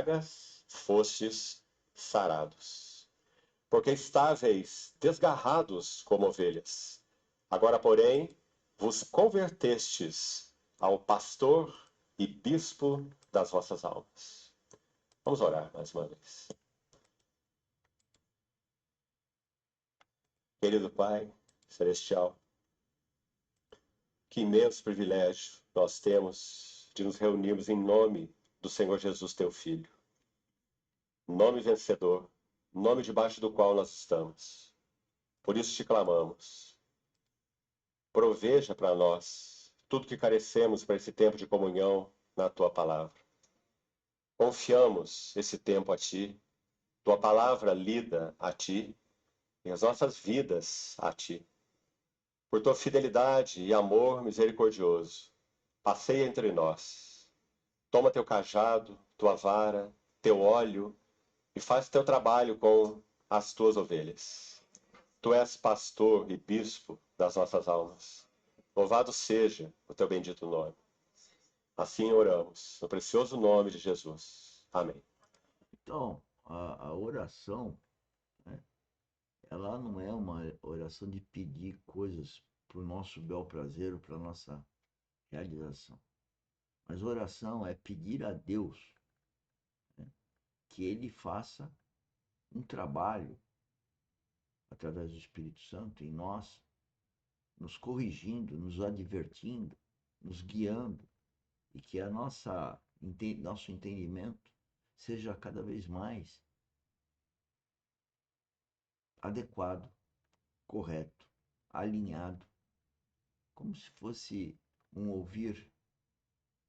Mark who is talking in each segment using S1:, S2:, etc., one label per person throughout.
S1: chagas fostes sarados. Porque estáveis desgarrados como ovelhas. Agora, porém, vos convertestes ao pastor e bispo das vossas almas. Vamos orar mais uma vez. Querido Pai Celestial, que imenso privilégio nós temos de nos reunirmos em nome do Senhor Jesus, teu Filho. Nome vencedor, nome debaixo do qual nós estamos. Por isso te clamamos. Proveja para nós tudo que carecemos para esse tempo de comunhão na tua palavra. Confiamos esse tempo a ti, tua palavra lida a ti e as nossas vidas a ti. Por tua fidelidade e amor misericordioso, passeia entre nós. Toma teu cajado, tua vara, teu óleo e faz teu trabalho com as tuas ovelhas. Tu és pastor e bispo das nossas almas. Louvado seja o teu bendito nome. Assim oramos, no precioso nome de Jesus. Amém.
S2: Então, a oração, né, ela não é uma oração de pedir coisas para o nosso bel prazer ou para a nossa realização. Mas oração é pedir a Deus, né, que Ele faça um trabalho através do Espírito Santo em nós, nos corrigindo, nos advertindo, nos guiando, e que nosso entendimento seja cada vez mais adequado, correto, alinhado, como se fosse um ouvir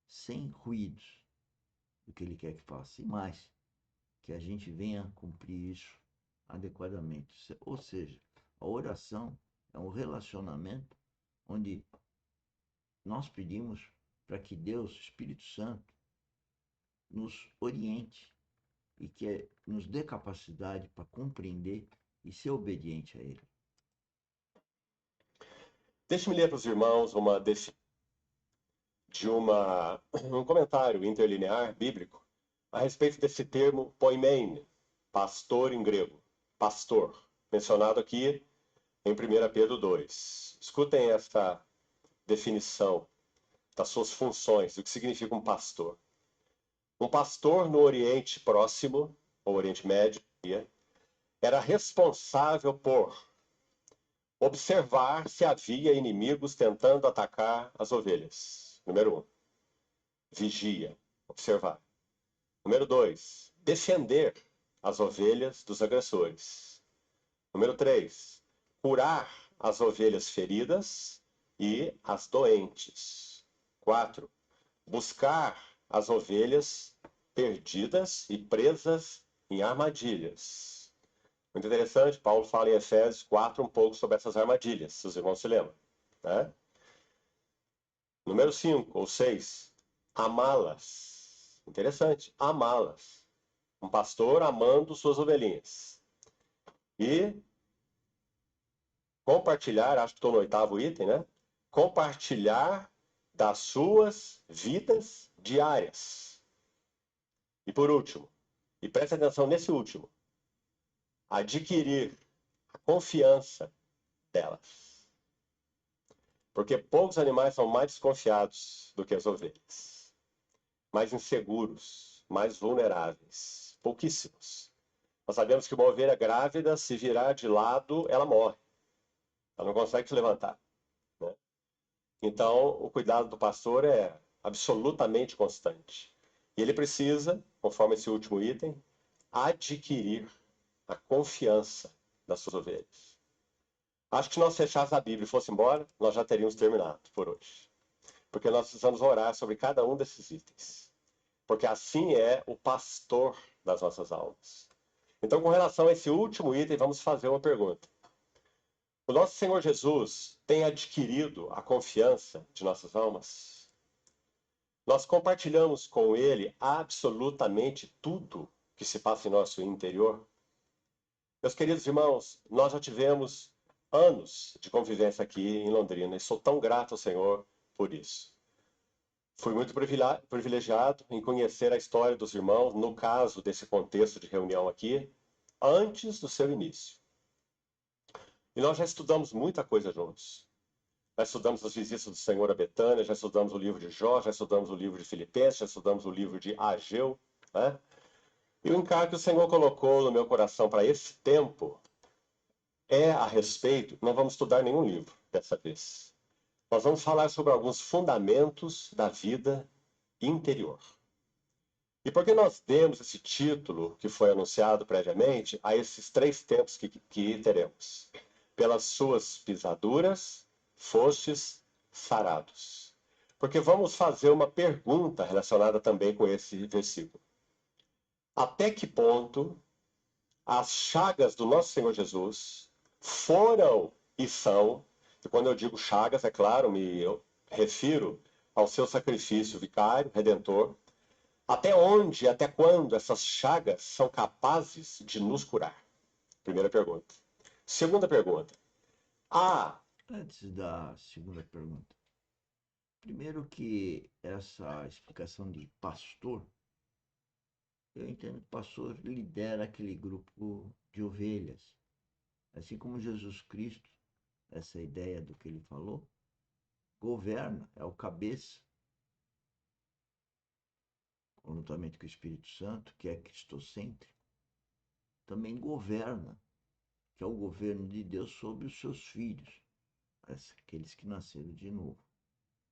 S2: sem ruídos do que Ele quer que faça, e mais, que a gente venha cumprir isso adequadamente. Ou seja, a oração é um relacionamento onde nós pedimos para que Deus, Espírito Santo, nos oriente e que nos dê capacidade para compreender e ser obediente a Ele.
S1: Deixe-me ler para os irmãos um comentário interlinear bíblico a respeito desse termo poimen, pastor em grego, pastor, mencionado aqui em 1 Pedro 2. Escutem esta definição das suas funções, do que significa um pastor. Um pastor no Oriente Próximo, ou Oriente Médio, era responsável por observar se havia inimigos tentando atacar as ovelhas. Número 1. Vigia, observar. Número 2. Defender as ovelhas dos agressores. Número 3. Curar as ovelhas feridas e as doentes. 4. Buscar as ovelhas perdidas e presas em armadilhas. Muito interessante, Paulo fala em Efésios 4 um pouco sobre essas armadilhas, se os irmãos se lembram, né? Número 5 ou 6, amá-las. Interessante, amá-las. Um pastor amando suas ovelhinhas. E compartilhar, acho que estou no 8º item, né? Compartilhar das suas vidas diárias. E por último, e preste atenção nesse último, adquirir a confiança delas. Porque poucos animais são mais desconfiados do que as ovelhas. Mais inseguros, mais vulneráveis. Pouquíssimos. Nós sabemos que uma ovelha grávida, se virar de lado, ela morre. Ela não consegue se levantar, né? Então, o cuidado do pastor é absolutamente constante. E ele precisa, conforme esse último item, adquirir a confiança das suas ovelhas. Acho que se nós fechássemos a Bíblia e fosse embora, nós já teríamos terminado por hoje. Porque nós precisamos orar sobre cada um desses itens. Porque assim é o pastor das nossas almas. Então, com relação a esse último item, vamos fazer uma pergunta. O nosso Senhor Jesus tem adquirido a confiança de nossas almas? Nós compartilhamos com Ele absolutamente tudo que se passa em nosso interior? Meus queridos irmãos, nós já tivemos anos de convivência aqui em Londrina e sou tão grato ao Senhor por isso. Fui muito privilegiado em conhecer a história dos irmãos, no caso desse contexto de reunião aqui, antes do seu início. E nós já estudamos muita coisa juntos. Já estudamos as visitas do Senhor a Betânia, já estudamos o livro de Jó, já estudamos o livro de Filipenses, já estudamos o livro de Ageu, né? E o encargo que o Senhor colocou no meu coração para esse tempo é a respeito, não vamos estudar nenhum livro dessa vez. Nós vamos falar sobre alguns fundamentos da vida interior. E por que nós demos esse título, que foi anunciado previamente, a esses 3 tempos que teremos? Pelas suas pisaduras, fostes sarados. Porque vamos fazer uma pergunta relacionada também com esse versículo. Até que ponto as chagas do nosso Senhor Jesus foram e são, e quando eu digo chagas, é claro, eu refiro ao seu sacrifício vicário, redentor, até onde, até quando essas chagas são capazes de nos curar? Primeira pergunta. Segunda pergunta.
S2: Antes da segunda pergunta, primeiro que essa explicação de pastor, eu entendo que pastor lidera aquele grupo de ovelhas. Assim como Jesus Cristo, essa ideia do que ele falou, governa, é o cabeça, juntamente com o Espírito Santo, que é cristocêntrico, também governa, que é o governo de Deus sobre os seus filhos, aqueles que nasceram de novo.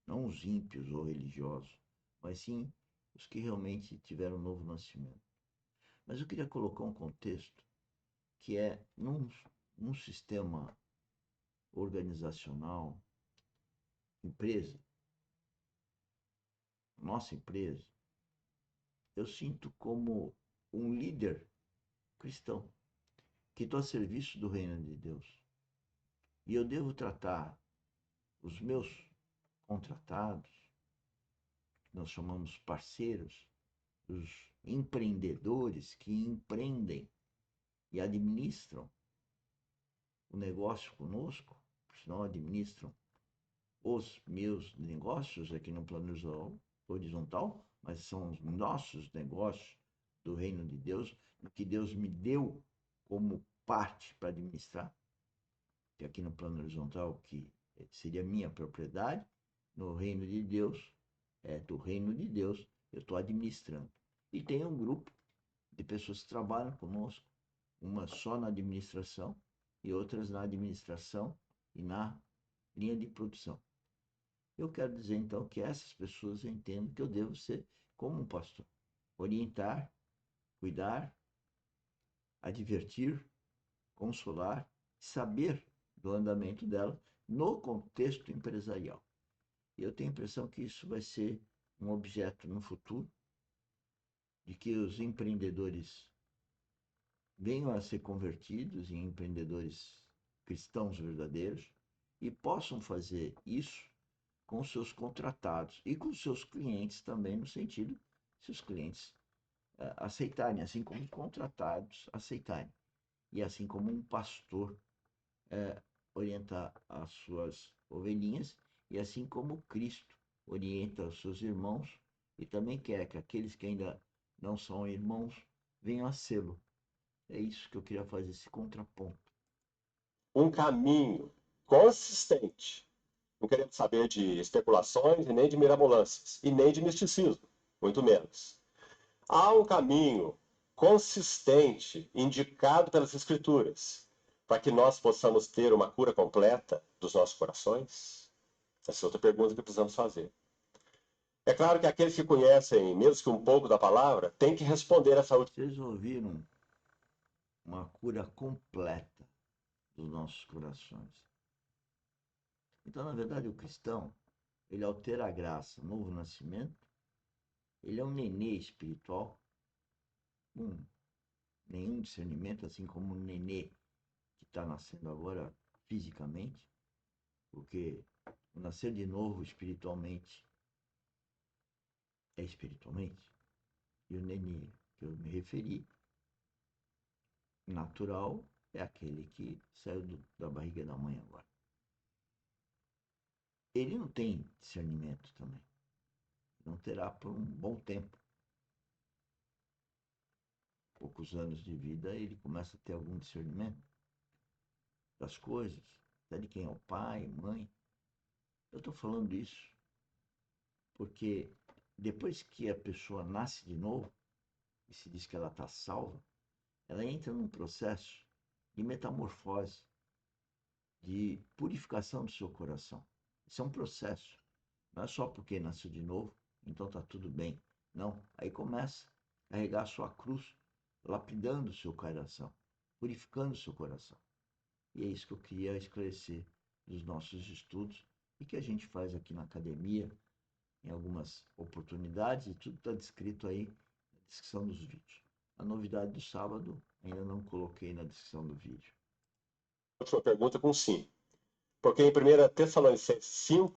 S2: Não os ímpios ou religiosos, mas sim os que realmente tiveram um novo nascimento. Mas eu queria colocar um contexto que é num sistema organizacional, empresa, nossa empresa, eu sinto como um líder cristão que estou a serviço do reino de Deus. E eu devo tratar os meus contratados, nós chamamos parceiros, os empreendedores que empreendem e administram o negócio conosco, senão administram os meus negócios aqui no plano horizontal, mas são os nossos negócios do reino de Deus, que Deus me deu como parte para administrar, que aqui no plano horizontal, que seria minha propriedade, no reino de Deus, do reino de Deus, eu estou administrando. E tem um grupo de pessoas que trabalham conosco, umas só na administração e outras na administração e na linha de produção. Eu quero dizer, então, que essas pessoas entendem que eu devo ser como um pastor. Orientar, cuidar, advertir, consolar, saber do andamento dela no contexto empresarial. E eu tenho a impressão que isso vai ser um objeto no futuro, de que os empreendedores venham a ser convertidos em empreendedores cristãos verdadeiros e possam fazer isso com seus contratados e com seus clientes também, no sentido se os clientes aceitarem, assim como os contratados aceitarem. E assim como um pastor orienta as suas ovelhinhas, e assim como Cristo orienta os seus irmãos, e também quer que aqueles que ainda não são irmãos venham a sê-lo. É isso que eu queria fazer, esse contraponto.
S1: Um caminho consistente. Não queremos saber de especulações e nem de mirabolâncias, e nem de misticismo, muito menos. Há um caminho consistente indicado pelas Escrituras para que nós possamos ter uma cura completa dos nossos corações? Essa é outra pergunta que precisamos fazer. É claro que aqueles que conhecem, mesmo que um pouco da palavra, têm que responder essa última.
S2: Vocês ouviram uma cura completa dos nossos corações. Então, na verdade, o cristão, ele ao ter a graça, novo nascimento, ele é um nenê espiritual, com nenhum discernimento, assim como um nenê que está nascendo agora fisicamente, porque o nascer de novo espiritualmente é espiritualmente, e o nenê que eu me referi, natural, é aquele que saiu da barriga da mãe agora. Ele não tem discernimento também. Não terá por um bom tempo. Poucos anos de vida, ele começa a ter algum discernimento das coisas, até de quem é o pai, mãe. Eu estou falando isso porque depois que a pessoa nasce de novo e se diz que ela está salva, ela entra num processo de metamorfose, de purificação do seu coração. Isso é um processo. Não é só porque nasceu de novo, então está tudo bem. Não. Aí começa a carregar a sua cruz, lapidando o seu coração, purificando o seu coração. E é isso que eu queria esclarecer dos nossos estudos e que a gente faz aqui na academia, em algumas oportunidades, e tudo está descrito aí na descrição dos vídeos. A novidade do sábado ainda não coloquei na descrição do vídeo.
S1: Última pergunta com sim. Porque em 1 Tessalonicenses 5,